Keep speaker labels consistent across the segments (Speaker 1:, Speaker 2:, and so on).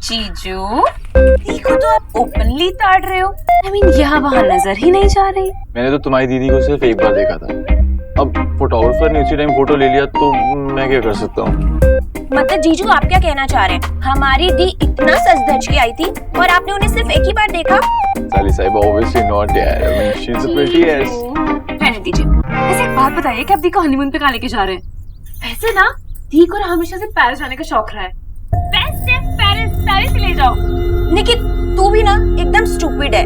Speaker 1: जीजू, देखो तो आप ओपनली ताड़ रहे हो। I mean, यहाँ वहाँ नजर ही नहीं जा रही।
Speaker 2: मैंने तो तुम्हारी दीदी को सिर्फ एक बार देखा था। अब फोटोग्राफर ने उसी टाइम फोटो ले लिया तो मैं क्या कर सकता हूँ?
Speaker 1: मतलब जीजू, आप क्या कहना चाह रहे हैं? हमारी दी इतना सज धज के आई थी और आपने उन्हें सिर्फ एक ही बार देखा?
Speaker 2: साली साहिबा obviously not यार। I mean, she's the prettiest.
Speaker 1: रहने दीजिए। वैसे एक बात बताइए कि आप दी को हनीमून पे कहाँ लेके जा रहे हैं? वैसे ना दी को हमेशा से पेरिस जाने का शौक रहा है। बेस्ट है पेरिस, पेरिस ले जाओ। निकित, तू भी ना एकदम स्टूपिड है।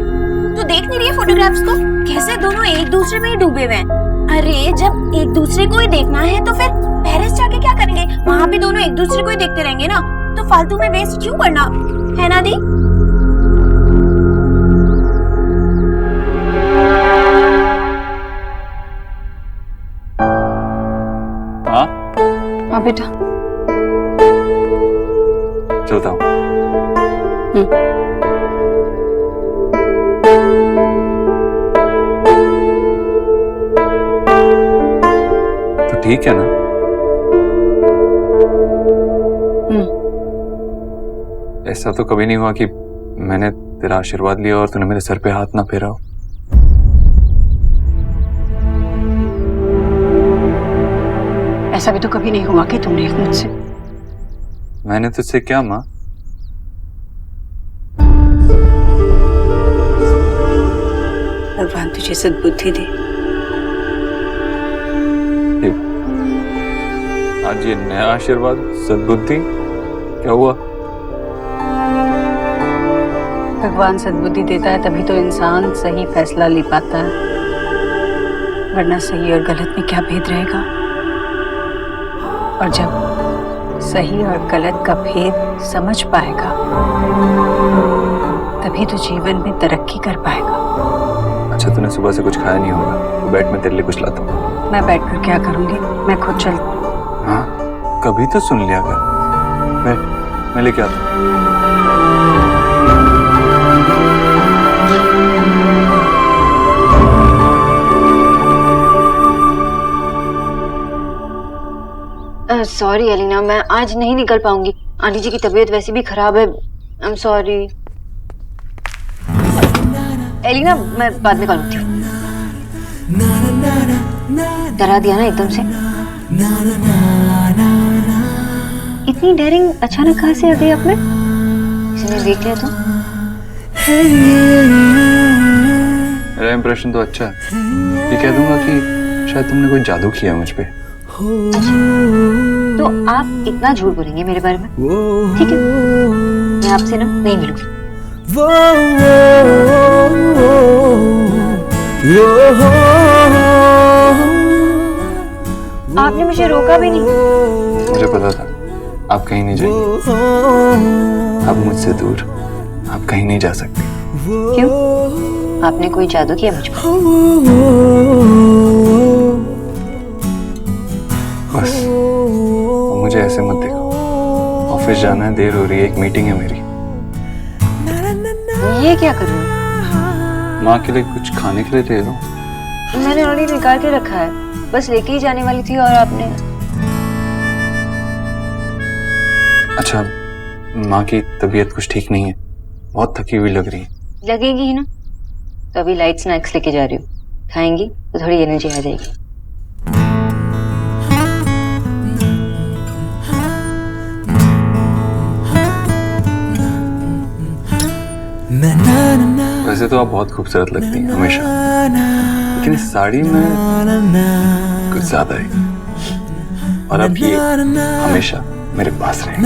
Speaker 1: तू देख नहीं रही है फोटोग्राफ्स को? कैसे दोनों एक दूसरे में ही डूबे हुए हैं। अरे जब एक दूसरे को ही देखना है तो फिर पेरिस जाके क्या करेंगे? वहाँ भी दोनों एक दूसरे को ही देखते रहेंगे ना, तो फालतू में वेस्ट क्यों करना, है ना दी? हाँ बेटा,
Speaker 2: चलता हूँ। तो ठीक है ना? ऐसा तो कभी नहीं हुआ कि मैंने तेरा आशीर्वाद लिया और तूने मेरे सर पे हाथ ना फेरा हो।
Speaker 1: ऐसा भी तो कभी नहीं हुआ कि तुमने मुझसे।
Speaker 2: मैंने तुझसे क्या माँ?
Speaker 1: भगवान तुझे सद्बुद्धि दे।
Speaker 2: आज ये नया आशीर्वाद, सद्बुद्धि, क्या हुआ?
Speaker 1: भगवान सद्बुद्धि देता है तभी तो इंसान सही फैसला ले पाता है, वरना सही और गलत में क्या भेद रहेगा। और जब सही और गलत का भेद समझ पाएगा तभी तो जीवन में तरक्की कर पाएगा।
Speaker 2: अच्छा, तूने सुबह से कुछ खाया नहीं होगा, तो बैठ मैं तेरे लिए कुछ लाता हूँ।
Speaker 1: मैं बैठकर क्या करूंगी, मैं खुद चल।
Speaker 2: हाँ, कभी तो सुन लिया कर। बैठ, मैं लेके आता हूँ।
Speaker 1: सॉरी एलिना, मैं आज नहीं निकल पाऊंगी। आंटी जी की तबीयत वैसे भी खराब है। आई एम सॉरी एलिना, मैं बाद में कॉल करती हूँ। डरा दिया ना एकदम से। इतनी डेयरिंग अचानक कहाँ से आ गई आप में? किसी ने देख लिया तो?
Speaker 2: मेरा इंप्रेशन तो अच्छा है। ये कह दूंगा कि शायद तुमने कोई जादू किया मुझ पे।
Speaker 1: तो आप इतना झूठ बोलेंगे मेरे बारे में? ठीक है, मैं आपसे ना नहीं मिलूंगी। आपने मुझे रोका भी नहीं।
Speaker 2: मुझे पता था आप कहीं नहीं जाएंगे। आप मुझसे दूर आप कहीं नहीं जा सकते।
Speaker 1: क्यों? आपने कोई जादू किया मुझ पर?
Speaker 2: बस मुझे ऐसे मत देखो। ऑफिस जाना है, देर हो रही है, एक मीटिंग है मेरी।
Speaker 1: ये क्या कर रहे हो?
Speaker 2: माँ के लिए कुछ खाने के लिए दे दो।
Speaker 1: मैंने ऑलरेडी निकाल के रखा है, बस लेके ही जाने वाली थी और आपने।
Speaker 2: अच्छा, माँ की तबीयत कुछ ठीक नहीं है, बहुत थकी हुई लग रही है।
Speaker 1: लगेगी ही ना, तो अभी लाइट स्नैक्स लेके जा रही हूँ, खाएंगी तो थोड़ी एनर्जी आ जाएगी।
Speaker 2: वैसे तो आप बहुत खूबसूरत लगती हैं हमेशा, लेकिन इस साड़ी में कुछ ज्यादा है। और अब ये हमेशा मेरे पास रहे।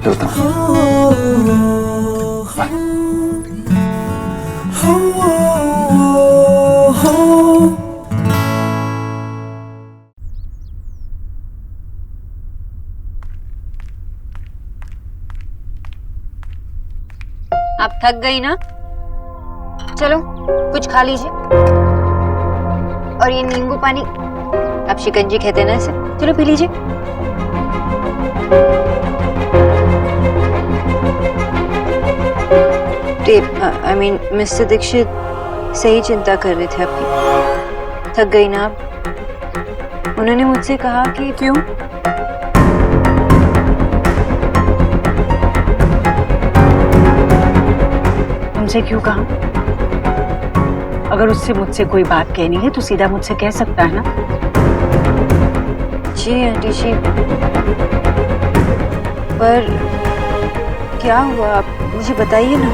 Speaker 2: चलता हूँ।
Speaker 1: आप थक गई ना? चलो कुछ खा लीजिए। और ये नींबू पानी, आप शिकंजी कहते हैं ना इसे, चलो पी लीजिए। आई मीन मिस्टर दीक्षित सही चिंता कर रहे थे आपकी। थक गई ना आप? उन्होंने मुझसे कहा कि क्यों तुमसे क्यों कहा? अगर उससे मुझसे कोई बात कहनी है तो सीधा मुझसे कह सकता है ना। जी आंटी जी, पर क्या हुआ आप मुझे बताइए ना।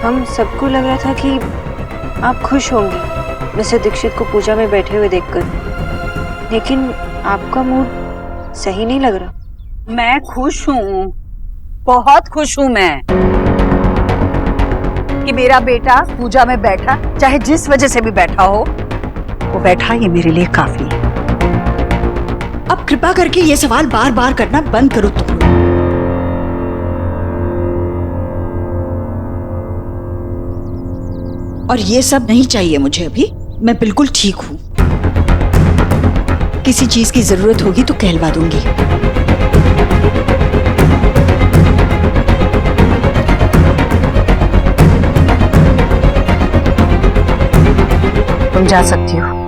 Speaker 1: हम सबको लग रहा था कि आप खुश होंगी मिस्टर दीक्षित को पूजा में बैठे हुए देखकर, लेकिन आपका मूड सही नहीं लग रहा।
Speaker 3: मैं खुश हूँ, बहुत खुश हूँ मैं कि मेरा बेटा पूजा में बैठा, चाहे जिस वजह से भी बैठा हो, वो बैठा ये मेरे लिए काफी है। अब कृपा करके ये सवाल बार बार करना बंद करो तुम। और ये सब नहीं चाहिए मुझे अभी, मैं बिल्कुल ठीक हूँ। किसी चीज की जरूरत होगी तो कहलवा दूंगी। तुम जा सकती हो।